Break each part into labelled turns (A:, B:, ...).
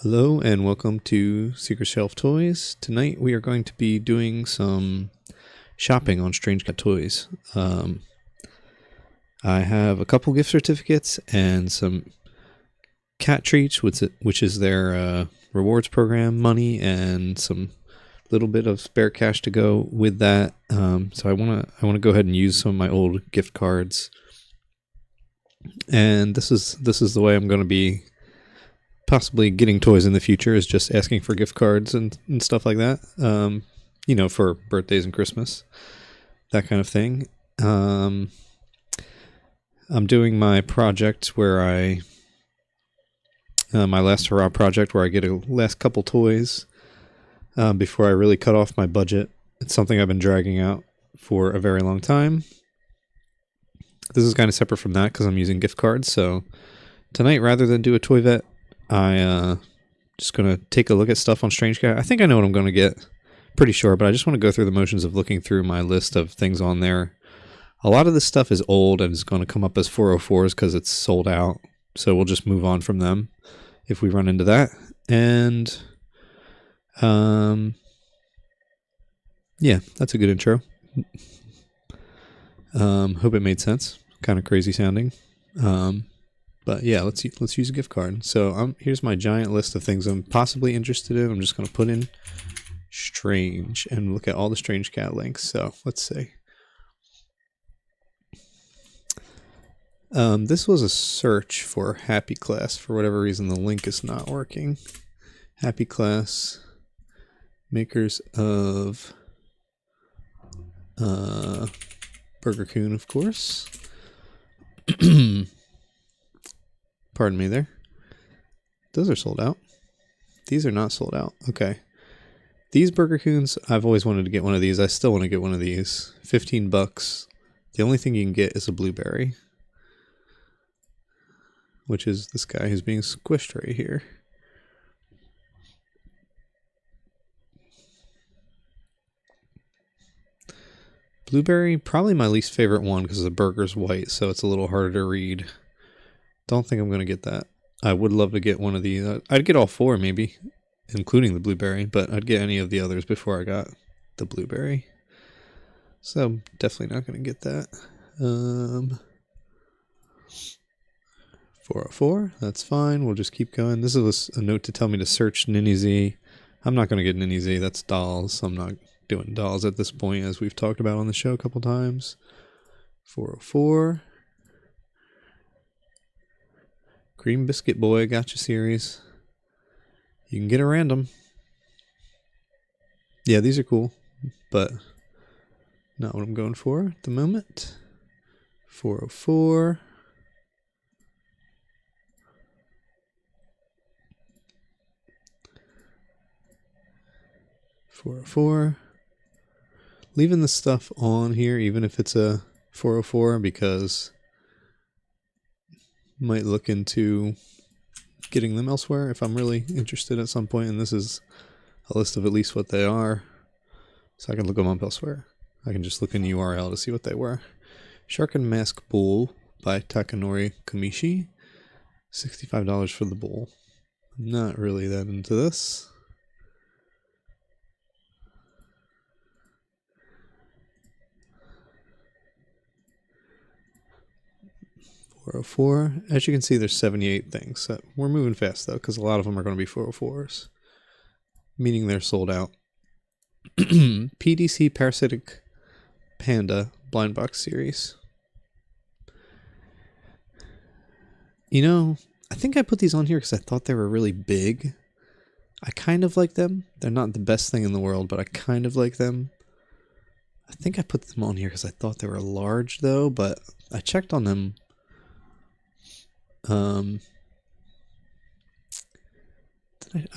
A: Hello and welcome to Secret Shelf Toys. Tonight we are going to be doing some shopping on Strangecat Toys. I have a couple gift certificates and some cat treats, which is their rewards program money, and some little bit of spare cash to go with that. So I wanna go ahead and use some of my old gift cards, and this is the way I'm going to be possibly getting toys in the future, is just asking for gift cards and stuff like that. For birthdays and Christmas, that kind of thing. I'm doing my project where my last hurrah project where I get a last couple toys before I really cut off my budget. It's something I've been dragging out for a very long time. This is kind of separate from that because I'm using gift cards. So tonight, rather than do a toy vet, I just gonna take a look at stuff on Strangecat. I think I know what I'm gonna get, pretty sure, but I just want to go through the motions of looking through my list of things on there. A lot of this stuff is old and is going to come up as 404s because it's sold out, so we'll just move on from them if we run into that. And yeah, that's a good intro. Hope it made sense. Kind of crazy sounding. But yeah, let's use a gift card. So here's my giant list of things I'm possibly interested in. I'm just going to put in Strange and look at all the Strangecat links. So let's see. This was a search for Happy Class. For whatever reason, the link is not working. Happy Class, makers of Burger Coon, of course. Pardon me there. Those are sold out. These are not sold out. Okay. These Burger Coons, I've always wanted to get one of these. I still want to get one of these. $15. The only thing you can get is a blueberry, which is this guy who's being squished right here. Blueberry, probably my least favorite one because the burger's white, so it's a little harder to read. Don't think I'm going to get that. I would love to get one of these. I'd get all four maybe, including the blueberry, but I'd get any of the others before I got the blueberry. So I'm definitely not going to get that. 404, that's fine. We'll just keep going. This is a note to tell me to search Ninny Z. I'm not going to get Ninny Z. That's dolls. I'm not doing dolls at this point, as we've talked about on the show a couple times. 404. Cream Biscuit Boy, Gotcha series. You can get a random. Yeah, these are cool, but not what I'm going for at the moment. 404. Leaving the stuff on here, even if it's a 404, because might look into getting them elsewhere if I'm really interested at some point, and this is a list of at least what they are, so I can look them up elsewhere. I can just look in the URL to see what they were. Shark and Mask Bowl by Takanori Kamishi. $65 for the bowl. I'm not really that into this. $404. As you can see, there's 78 things. So we're moving fast though, because a lot of them are going to be 404s, meaning they're sold out. PDC Parasitic Panda Blind Box Series. I think I put these on here because I thought they were really big. I kind of like them. They're not the best thing in the world, but I kind of like them. I think I put them on here because I thought they were large though, but I checked on them.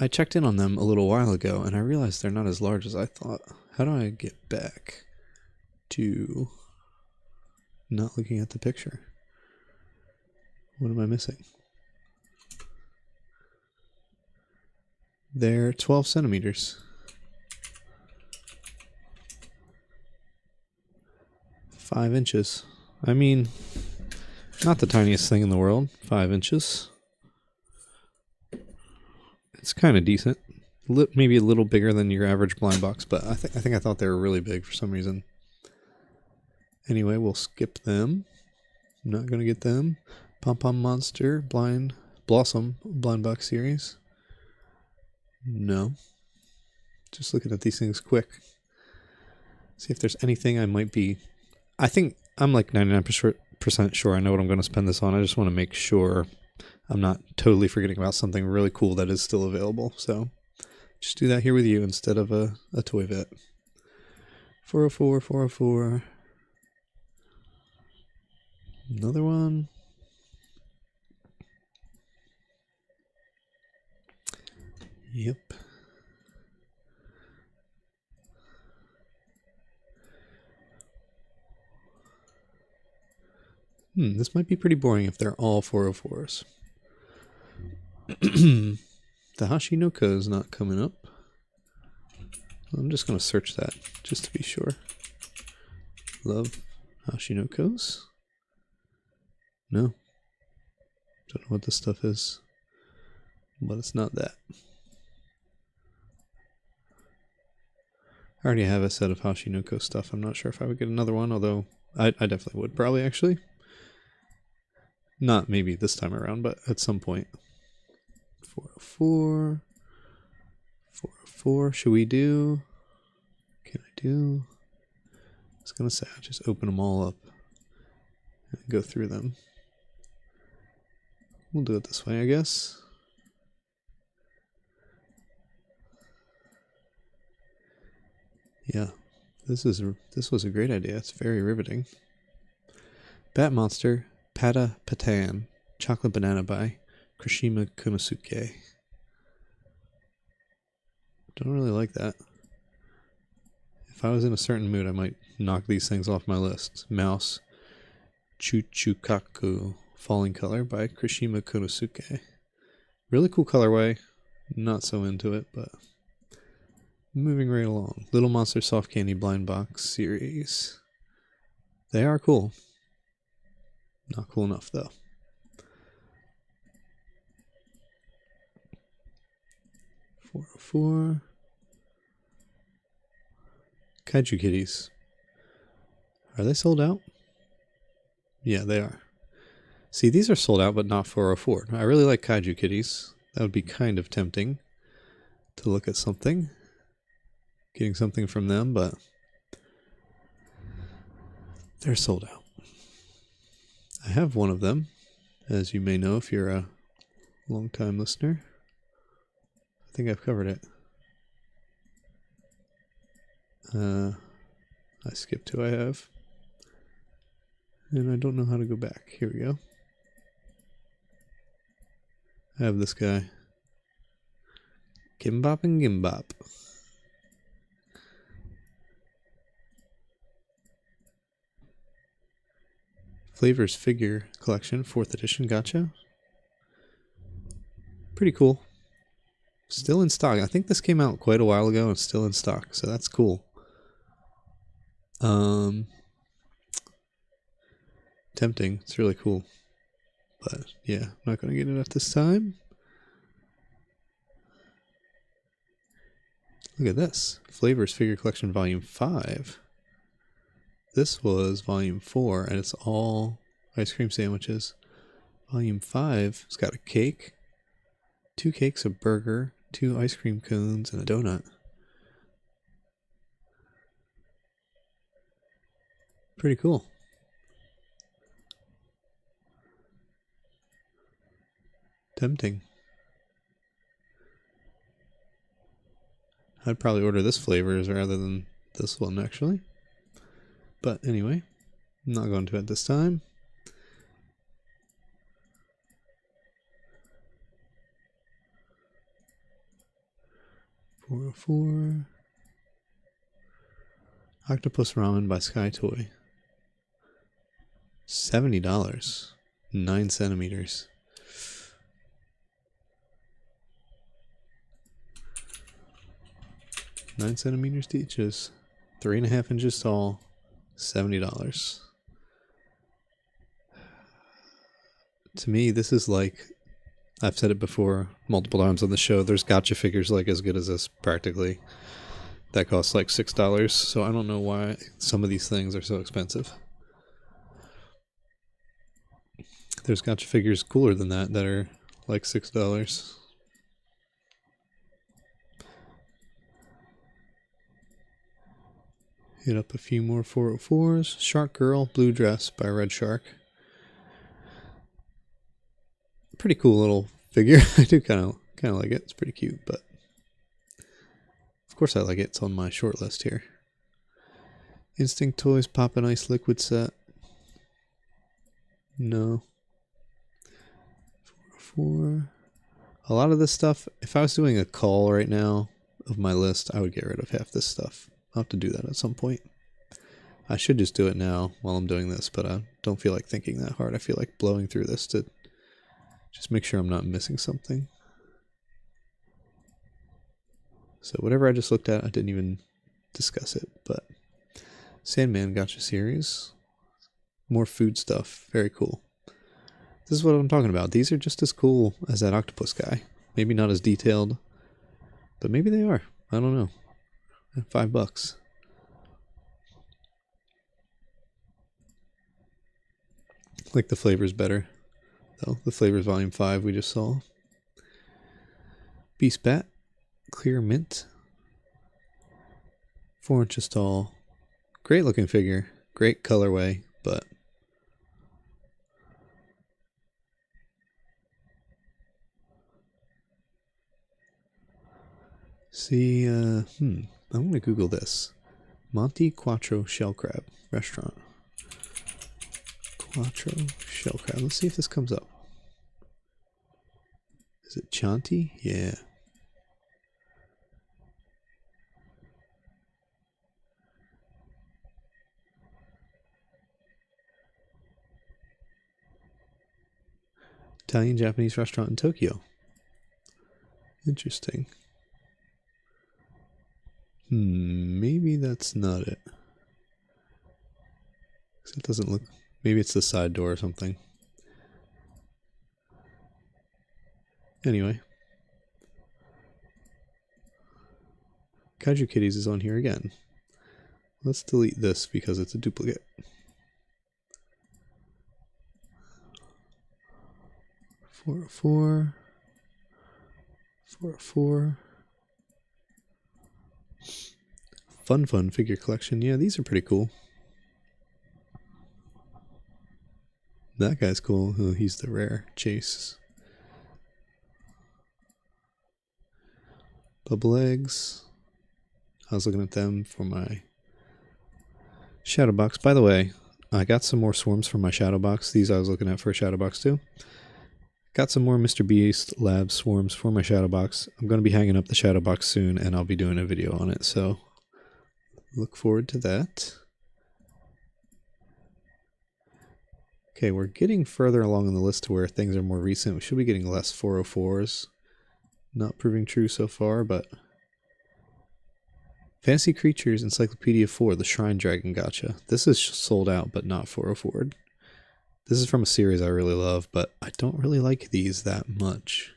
A: I checked in on them a little while ago and I realized they're not as large as I thought. How do I get back to not looking at the picture? What am I missing? They're 12 centimeters. 5 inches. I mean, not the tiniest thing in the world. 5 inches. It's kind of decent. Maybe a little bigger than your average blind box, but I think I thought they were really big for some reason. Anyway, we'll skip them. I'm not gonna get them. Pom Pom Monster Blossom blind box series. No. Just looking at these things quick. See if there's anything I might be. I think I'm like 99% sure I know what I'm going to spend this on. I just want to make sure I'm not totally forgetting about something really cool that is still available. So just do that here with you instead of a toy vet. 404, 404. Another one. Yep. This might be pretty boring if they're all 404s. The Hashinoko is not coming up. I'm just going to search that just to be sure. Love Hashinokos. No. Don't know what this stuff is. But it's not that. I already have a set of Hashinoko stuff. I'm not sure if I would get another one, although I definitely would, probably, actually. Not maybe this time around, but at some point. 404. 404. Should we do? Can I do? I was going to say, I'll just open them all up and go through them. We'll do it this way, I guess. Yeah, this was a great idea. It's very riveting. Bat Monster Pata Patan Chocolate Banana by Kirishima Konosuke. Don't really like that. If I was in a certain mood, I might knock these things off my list. Mouse Chuchukaku Falling Color by Kirishima Konosuke. Really cool colorway. Not so into it, but moving right along. Little Monster Soft Candy Blind Box series. They are cool. Not cool enough, though. $404. Kaiju Kitties. Are they sold out? Yeah, they are. See, these are sold out, but not 404. I really like Kaiju Kitties. That would be kind of tempting to look at something. Getting something from them, but they're sold out. I have one of them, as you may know if you're a long-time listener. I think I've covered it. I skipped who I have. And I don't know how to go back. Here we go. I have this guy. Gimbop and Gimbop. Flavors Figure Collection, 4th edition, gotcha. Pretty cool. Still in stock. I think this came out quite a while ago and still in stock, so that's cool. Tempting. It's really cool. But yeah, I'm not going to get it at this time. Look at this. Flavors Figure Collection Volume 5. This was Volume 4, and it's all ice cream sandwiches. Volume 5, it's got a cake, 2 cakes, a burger, 2 ice cream cones, and a donut. Pretty cool. Tempting. I'd probably order this flavors rather than this one, actually. But anyway, I'm not going to at this time. $404. Octopus Ramen by Sky Toy. $70. 9 centimeters. Nine centimeters each is 3.5 inches tall. $70. To me, this is like I've said it before multiple times on the show. There's gotcha figures like as good as this practically. That costs like $6, so I don't know why some of these things are so expensive. There's gotcha figures cooler than that that are like $6. Hit up a few more 404s. Shark Girl, Blue Dress by Red Shark. Pretty cool little figure. I do kind of like it. It's pretty cute, but of course I like it. It's on my short list here. Instinct Toys Pop and Ice Liquid Set. No. 404. A lot of this stuff, if I was doing a call right now of my list, I would get rid of half this stuff. I'll have to do that at some point. I should just do it now while I'm doing this, but I don't feel like thinking that hard. I feel like blowing through this to just make sure I'm not missing something. So whatever I just looked at, I didn't even discuss it, but Sandman Gotcha series. More food stuff. Very cool. This is what I'm talking about. These are just as cool as that octopus guy. Maybe not as detailed, but maybe they are. I don't know. $5. Like the flavors better, though. The flavors volume 5 we just saw. Beast Bat, clear mint, 4 inches tall. Great looking figure, great colorway, but see, I'm gonna Google this. Monte Quattro Shell Crab Restaurant. Quattro Shell Crab. Let's see if this comes up. Is it Chianti? Yeah. Italian-Japanese restaurant in Tokyo. Interesting. Maybe that's not it. It doesn't look... Maybe it's the side door or something. Anyway. Kaiju Kitties is on here again. Let's delete this because it's a duplicate. Four. Fun figure collection. Yeah, these are pretty cool. That guy's cool. Oh, he's the rare Chase. Bubble eggs. I was looking at them for my shadow box. By the way, I got some more swarms for my shadow box. These I was looking at for a shadow box too. Got some more Mr. Beast Lab swarms for my shadow box. I'm going to be hanging up the shadow box soon, and I'll be doing a video on it, so look forward to that. Okay, we're getting further along on the list to where things are more recent. We should be getting less 404s. Not proving true so far, but... Fantasy Creatures Encyclopedia 4, the Shrine Dragon Gotcha. This is sold out, but not 404'd. This is from a series I really love, but I don't really like these that much.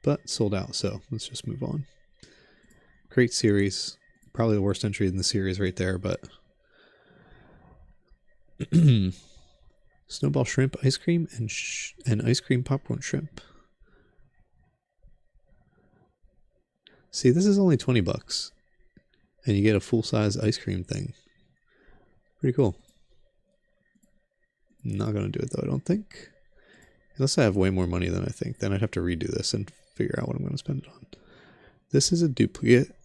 A: But sold out, so let's just move on. Great series. Probably the worst entry in the series right there, but... Snowball Shrimp Ice Cream and Ice Cream Popcorn Shrimp. See, this is only $20, and you get a full-size ice cream thing. Pretty cool. Not gonna do it though, I don't think. Unless I have way more money than I think, then I'd have to redo this and figure out what I'm gonna spend it on. This is a duplicate,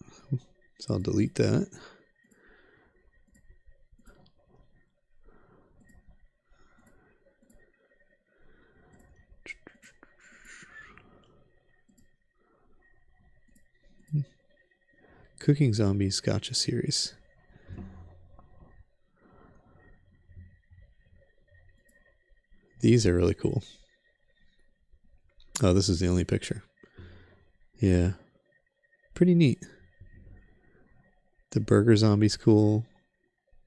A: so I'll delete that. Cooking Zombies Gotcha series. These are really cool. Oh, this is the only picture. Yeah. Pretty neat. The burger zombie's cool.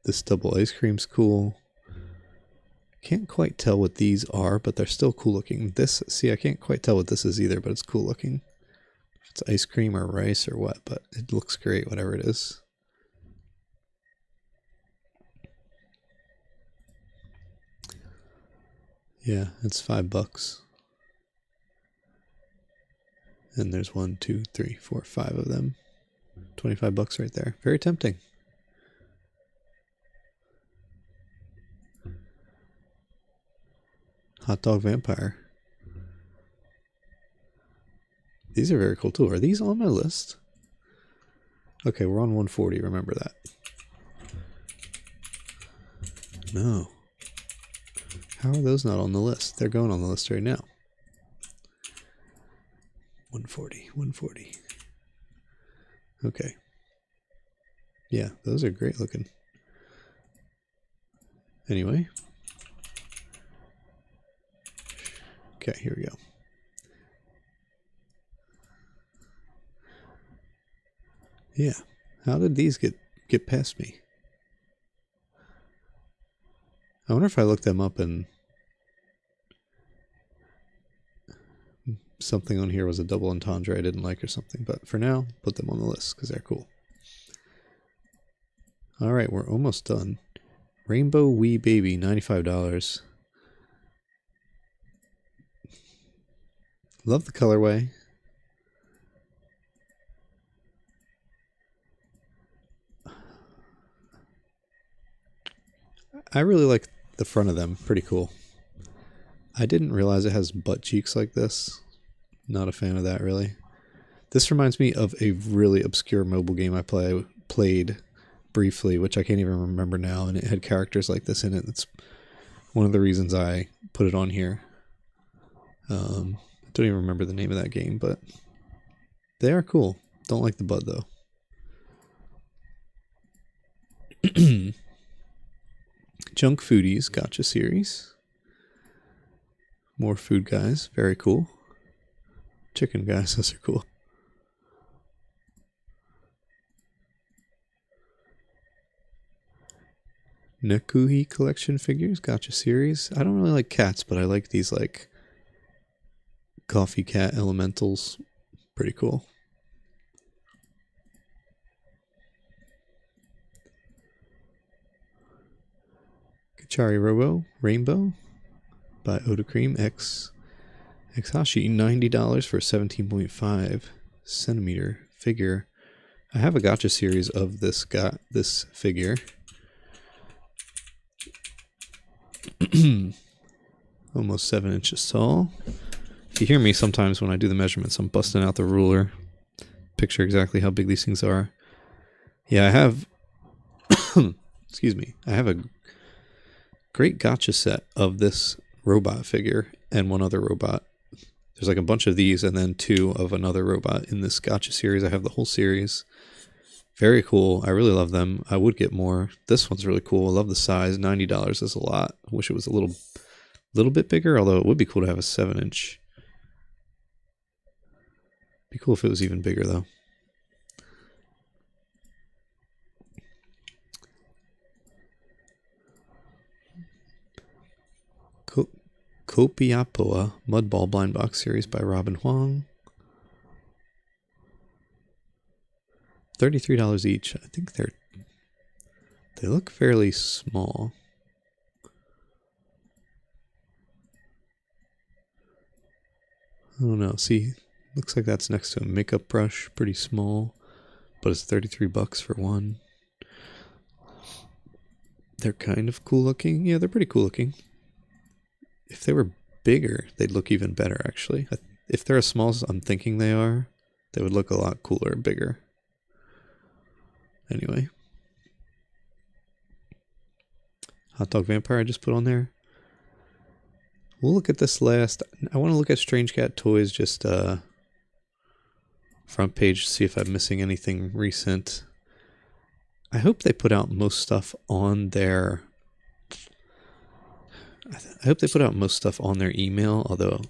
A: This double ice cream's cool. Can't quite tell what these are, but they're still cool looking. This, see, I can't quite tell what this is either, but it's cool looking. If it's ice cream or rice or what, but it looks great, whatever it is. Yeah, it's $5. And there's 1, 2, 3, 4, 5 of them. $25 right there. Very tempting. Hot dog vampire. These are very cool too. Are these on my list? Okay, we're on 140. Remember that. No. How are those not on the list? They're going on the list right now. 140, 140. Okay. Yeah, those are great looking. Anyway. Okay, here we go. Yeah. How did these get past me? I wonder if I looked them up and something on here was a double entendre I didn't like or something. But for now, put them on the list because they're cool. All right, we're almost done. Rainbow Wee Baby, $95. Love the colorway. I really like the front of them. Pretty cool. I didn't realize it has butt cheeks like this. Not a fan of that, really. This reminds me of a really obscure mobile game I played briefly, which I can't even remember now, and it had characters like this in it. That's one of the reasons I put it on here. I don't even remember the name of that game, but they are cool. Don't like the butt, though. Junk Foodies Gotcha Series. More food guys. Very cool. Chicken guys. Those are cool. Nakuhi collection figures. Gotcha Series. I don't really like cats, but I like these like coffee cat elementals. Pretty cool. Kachari Robo Rainbow by Oda Cream X Hashi, $90 for a 17.5 centimeter figure. I have a gotcha series of this figure. Almost 7 inches tall. If you hear me sometimes when I do the measurements, I'm busting out the ruler. Picture exactly how big these things are. Yeah, I have excuse me. I have a great gotcha set of this robot figure and one other robot. There's like a bunch of these and then 2 of another robot in this gotcha series. I have the whole series. Very cool. I really love them. I would get more. This one's really cool. I love the size. $90 is a lot. I wish it was a little bit bigger, although it would be cool to have a 7-inch. Be cool if it was even bigger, though. Kopiapoa Mudball Blind Box Series by Robin Huang. $33 each. I think they look fairly small. I don't know. See, looks like that's next to a makeup brush. Pretty small, but it's $33 for one. They're kind of cool looking. Yeah, they're pretty cool looking. If they were bigger, they'd look even better, actually. If they're as small as I'm thinking they are, they would look a lot cooler, bigger. Anyway. Hot Dog Vampire I just put on there. We'll look at this last. I want to look at Strangecat Toys, just front page, see if I'm missing anything recent. I hope they put out most stuff on their... I hope they put out most stuff on their email, although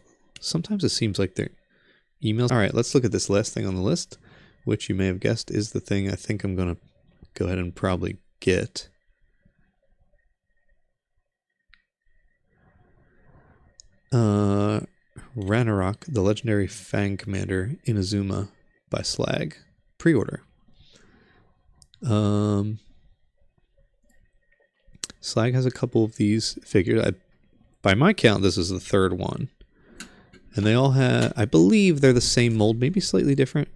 A: sometimes it seems like their emails... Alright, let's look at this last thing on the list, which you may have guessed is the thing I think I'm going to go ahead and probably get. Ranarok, the legendary Fang Commander Inazuma by Slag. Pre-order. Slag has a couple of these figured. By my count, this is the third one. And they all have, I believe they're the same mold, maybe slightly different.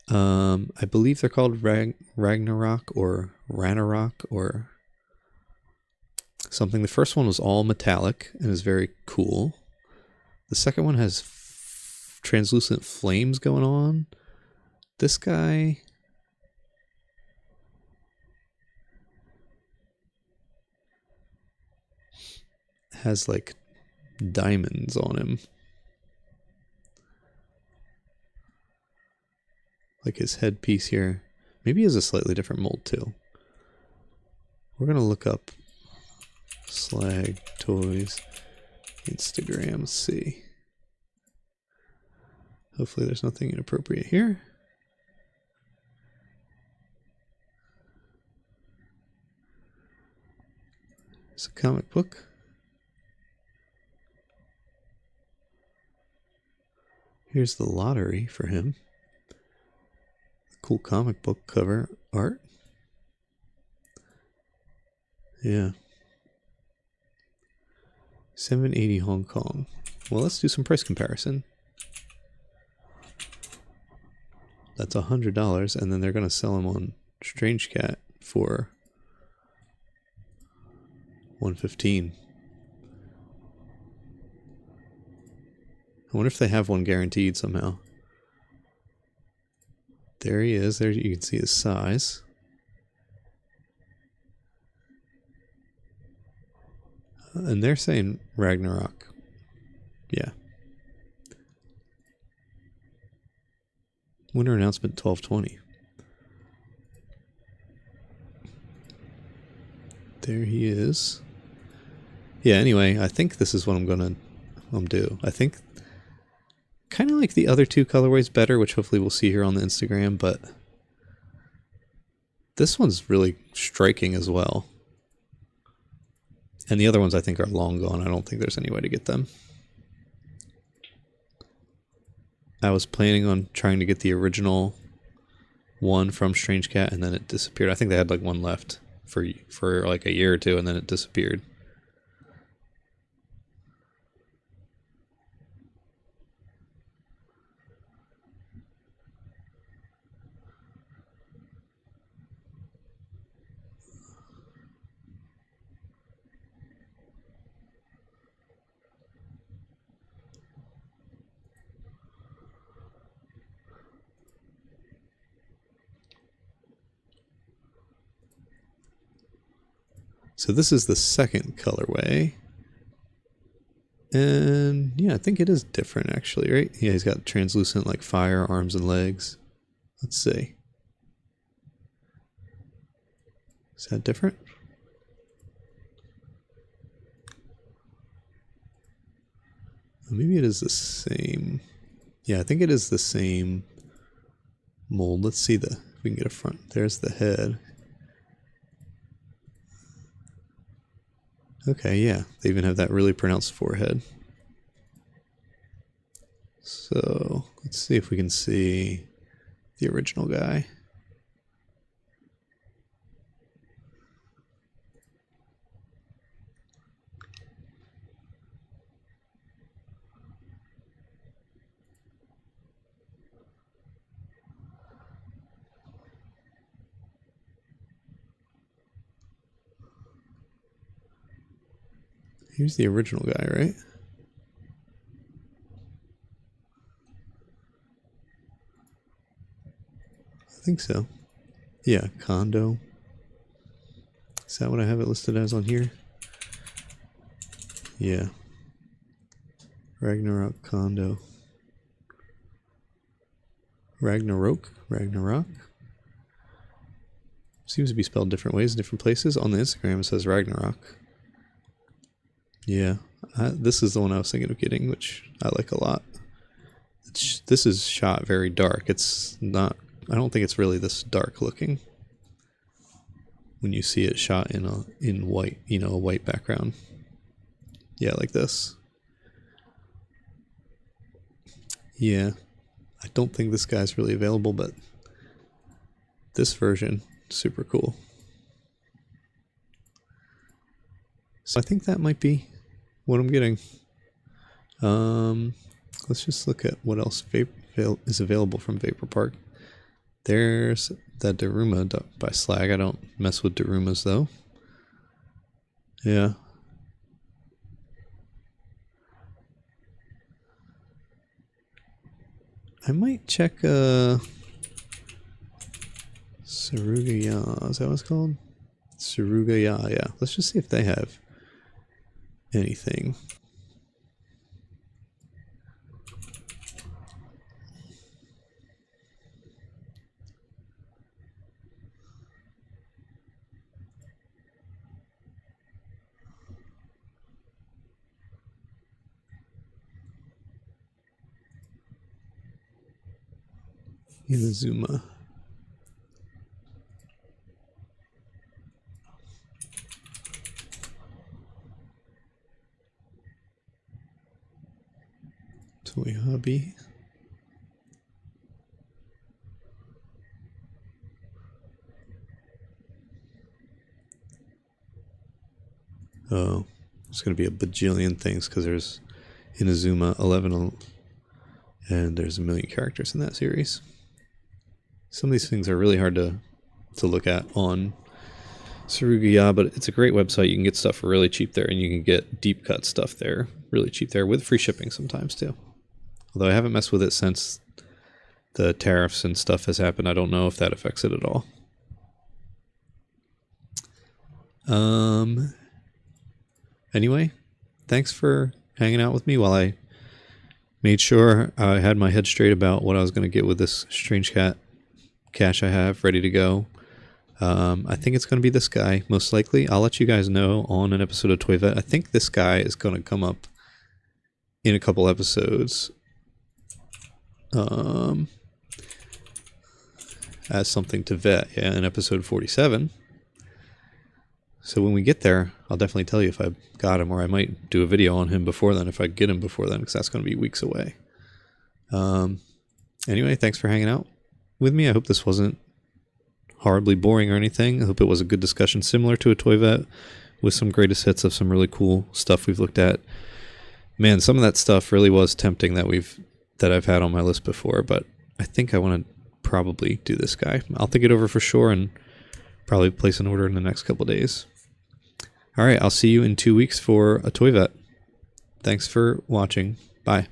A: I believe they're called Ragnarok or Ranarok or something. The first one was all metallic and is very cool. The second one has translucent flames going on. This guy has like diamonds on him. Like his headpiece here. Maybe he has a slightly different mold too. We're going to look up Slag Toys Instagram. Let's see. Hopefully there's nothing inappropriate here. It's a comic book. Here's the lottery for him. Cool comic book cover art. Yeah. 780 Hong Kong. Well, let's do some price comparison. That's $100, and then they're going to sell them on Strangecat for $115. I wonder if they have one guaranteed somehow. There he is. There you can see his size. And they're saying Ragnarok. Yeah. Winter announcement 12/20. There he is. Yeah, anyway, I think this is what I'm gonna do. I think kind of like the other two colorways better, which hopefully we'll see here on the Instagram, but this one's really striking as well. And the other ones I think are long gone. I don't think there's any way to get them. I was planning on trying to get the original one from Strangecat, and then it disappeared. I think they had like one left for like a year or two, and then it disappeared. So this is the second colorway. And yeah, I think it is different actually, right? Yeah, he's got translucent like fire arms and legs. Let's see. Is that different? Maybe it is the same. Yeah, I think it is the same mold. Let's see if we can get a front. There's the head. Okay, yeah, they even have that really pronounced forehead. So let's see if we can see the original guy. Here's the original guy, right? I think so. Yeah, Condo. Is that what I have it listed as on here? Yeah. Ragnarok Condo. Ragnarok? Seems to be spelled different ways in different places. On the Instagram it says Ragnarok. Yeah, this is the one I was thinking of getting, which I like a lot. This is shot very dark. It's not, I don't think it's really this dark looking when you see it shot in white, you know, a white background. Yeah, like this. Yeah, I don't think this guy's really available, but this version, super cool. So I think that might be what I'm getting. Let's just look at what else is available from Vapor Park. There's that Daruma by Slag. I don't mess with Darumas though. Yeah. I might check Surugaya. Is that what it's called? Surugaya, yeah. Let's just see if they have anything. Inazuma. Toy Hobby. Oh, there's going to be a bajillion things because there's Inazuma 11 and there's a million characters in that series. Some of these things are really hard to look at on Surugaya, but it's a great website. You can get stuff for really cheap there, and you can get deep cut stuff there really cheap there with free shipping sometimes too. Although I haven't messed with it since the tariffs and stuff has happened. I don't know if that affects it at all. Anyway, thanks for hanging out with me while I made sure I had my head straight about what I was going to get with this Strangecat cache I have ready to go. I think it's going to be this guy, most likely. I'll let you guys know on an episode of Toy Vet. I think this guy is going to come up in a couple episodes as something to vet, yeah, in episode 47. So when we get there, I'll definitely tell you if I got him, or I might do a video on him before then if I get him before then, because that's going to be weeks away. Anyway, thanks for hanging out with me. I hope this wasn't horribly boring or anything. I hope it was a good discussion, similar to a Toy Vet, with some greatest hits of some really cool stuff we've looked at. Man, some of that stuff really was tempting that I've had on my list before, but I think I want to probably do this guy. I'll think it over for sure and probably place an order in the next couple days. All right, I'll see you in 2 weeks for a Toy Vet. Thanks for watching. Bye.